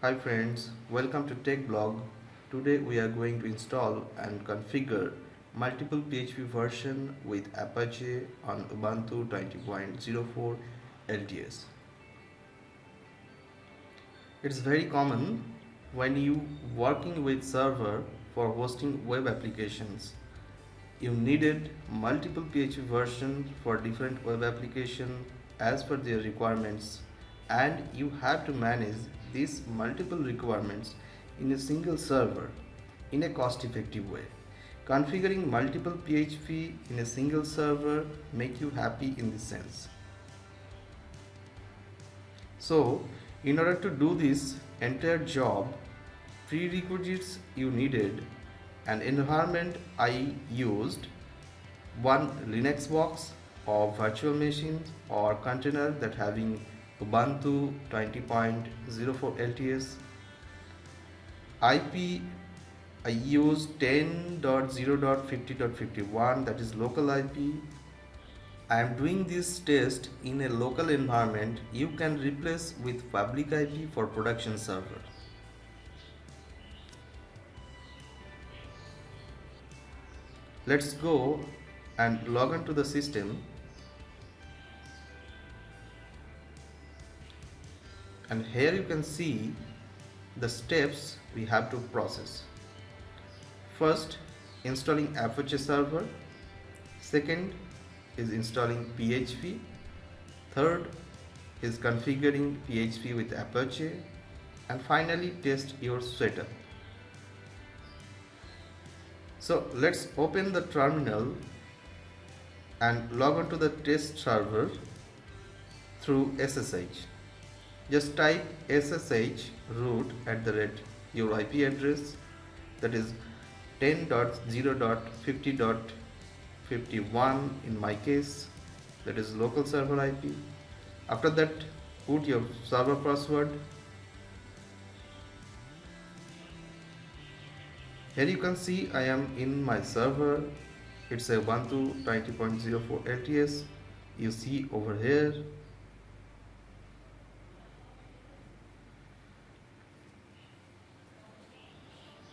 Hi friends, welcome to Tech Blog. Today we are going to install and configure multiple PHP version with Apache on Ubuntu 20.04 LTS. It's very common when you working with server for hosting web applications. You needed multiple PHP versions for different web application as per their requirements, and you have to manage these multiple requirements in a single server in a cost effective way. Configuring multiple PHP in a single server make you happy in this sense. So in order to do this entire job, prerequisites you needed an environment. I used one Linux box or virtual machine or container that having Ubuntu 20.04 LTS. IP I used 10.0.50.51, that is local IP. I am doing this test in a local environment. You can replace with public IP for production server. Let's go and log on to the system, and here you can see the steps we have to process. First, installing Apache server. Second is installing PHP. Third is configuring PHP with Apache, and finally test your setup. So let's open the terminal and log on to the test server through SSH. Just type SSH root at the rate your IP address, that is 10.0.50.51 in my case, that is local server IP. After that, put your server password. Here you can see I am in my server. It's a Ubuntu 20.04 LTS. You see over here.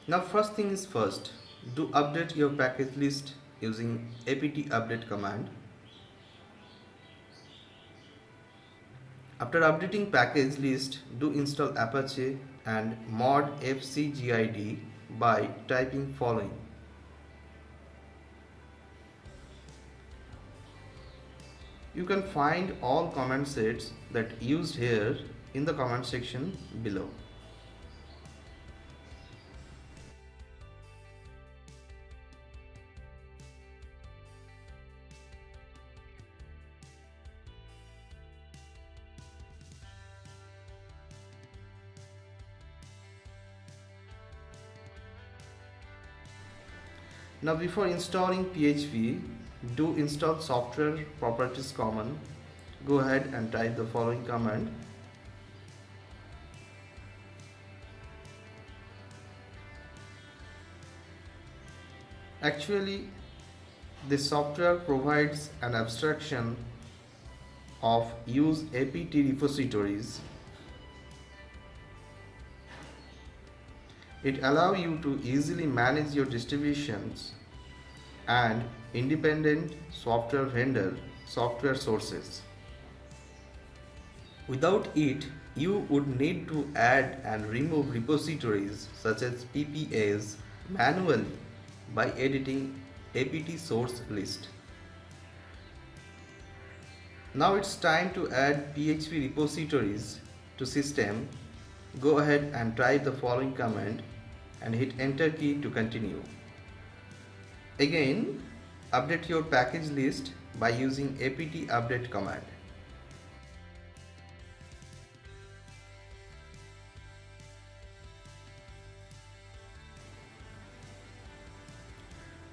Now first thing is first, do update your package list using apt update command. After updating package list, do install Apache and mod fcgid by typing following. You can find all command sets that used here in the comment section below. Now before installing PHP, do install software properties common. Go ahead and type the following command. Actually, this software provides an abstraction of use apt repositories. It allows you to easily manage your distributions and independent software vendor software sources. Without it, you would need to add and remove repositories such as PPAs manually by editing apt source list. Now it's time to add PHP repositories to system. Go ahead and type the following command and hit enter key to continue. Again, update your package list by using apt update command.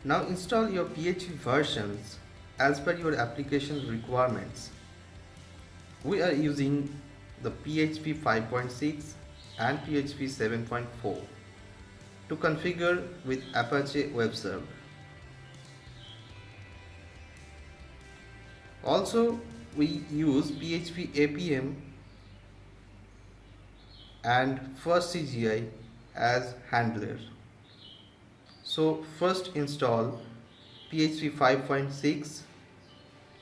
Now install your PHP versions as per your application requirements. We are using the PHP 5.6 and PHP 7.4 to configure with Apache Web Server. Also, we use PHP APM and first CGI as handler. So first install PHP 5.6.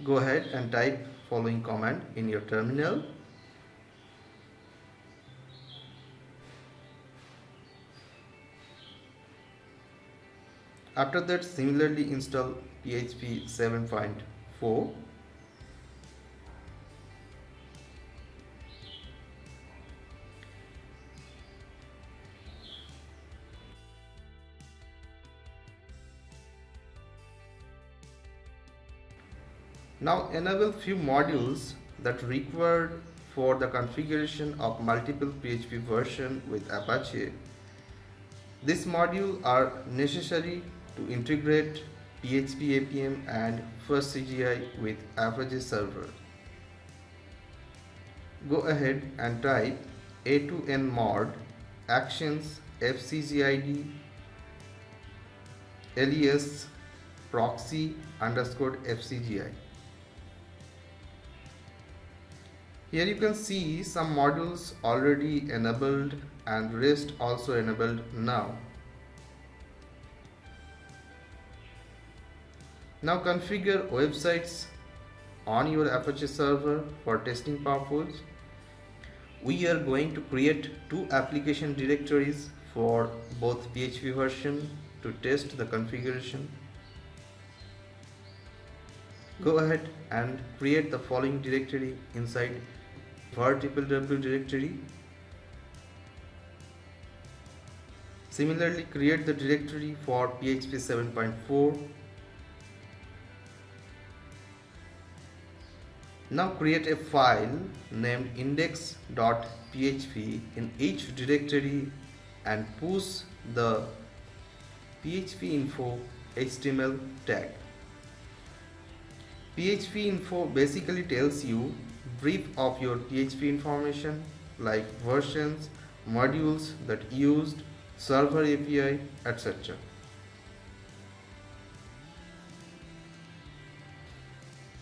Go ahead and type following command in your terminal. After that, similarly install PHP 7.4. Now enable few modules that required for the configuration of multiple PHP version with Apache. These modules are necessary to integrate PHP APM and first CGI with Apache server. Go ahead and type a2nmod actions fcgid alias proxy underscore fcgi. Here you can see some modules already enabled and rest also enabled now. Now configure websites on your Apache server for testing purposes. We are going to create two application directories for both PHP version to test the configuration. Go ahead and create the following directory inside var_w directory. Similarly, create the directory for PHP 7.4. Now create a file named index.php in each directory and push the PHP info HTML tag. PHP info basically tells you brief of your PHP information like versions, modules that used, server API, etc.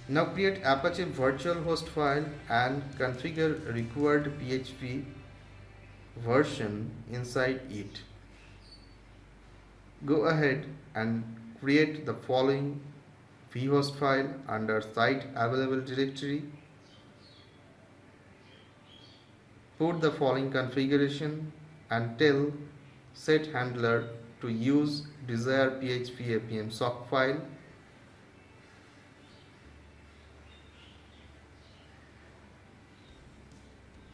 Now create Apache virtual host file and configure required PHP version inside it. Go ahead and create the following vhost file under site available directory. Put the following configuration and tell set handler to use desired PHP APM sock file.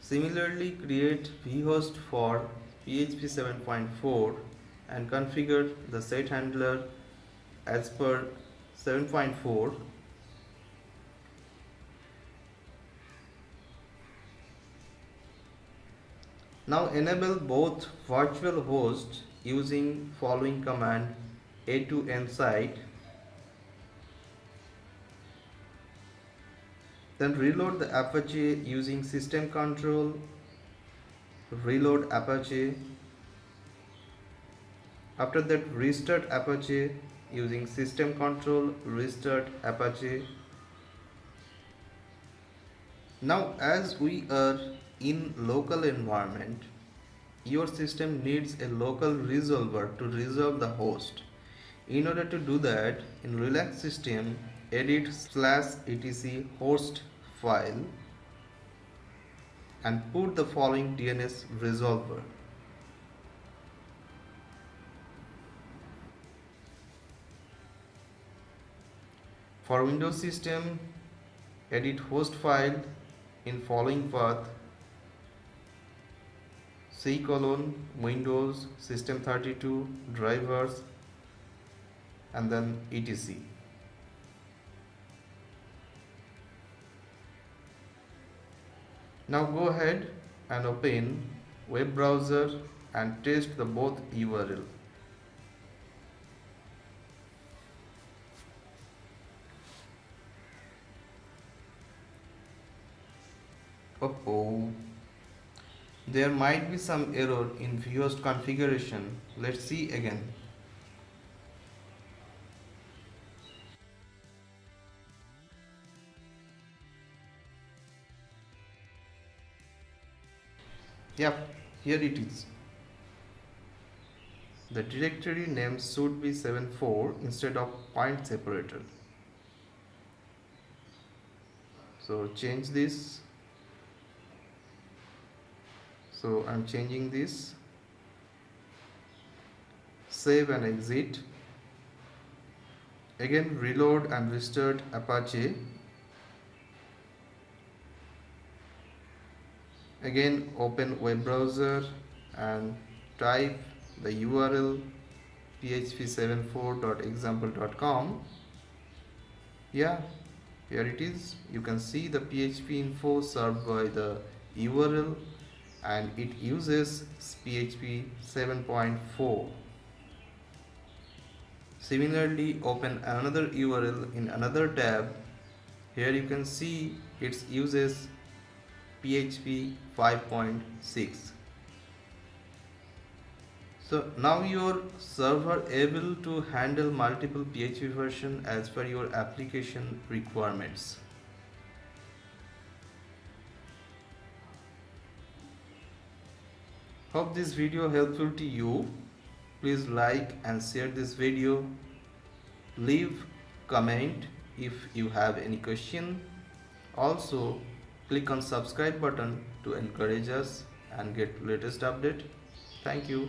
Similarly, create vhost for PHP 7.4 and configure the set handler as per 7.4. Now enable both virtual hosts using following command a2nsite. Then reload the Apache using system control, reload Apache. After that, restart Apache using system control, restart Apache. Now as we are in local environment, your system needs a local resolver to resolve the host. In order to do that, in relax system, edit /etc host file and put the following DNS resolver. For Windows system, edit host file in following path: C:\Windows system32 drivers and then etc. Now go ahead and open web browser and test the both URL. Oh, there might be some error in vhost configuration. Let's see again. Yep, Here it is. The directory name should be 74 instead of point separator. So change this. So I'm changing this. Save and exit. Again reload and restart Apache. Again open web browser and type the URL php74.example.com. Yeah, here it is. You can see the PHP info served by the URL and it uses PHP 7.4. Similarly, open another URL in another tab. Here you can see it uses PHP 5.6. So now your server able to handle multiple PHP version as per your application requirements. Hope this video helpful to you. Please like and share this video. Leave comment if you have any question. Also click on subscribe button to encourage us and get latest update. Thank you.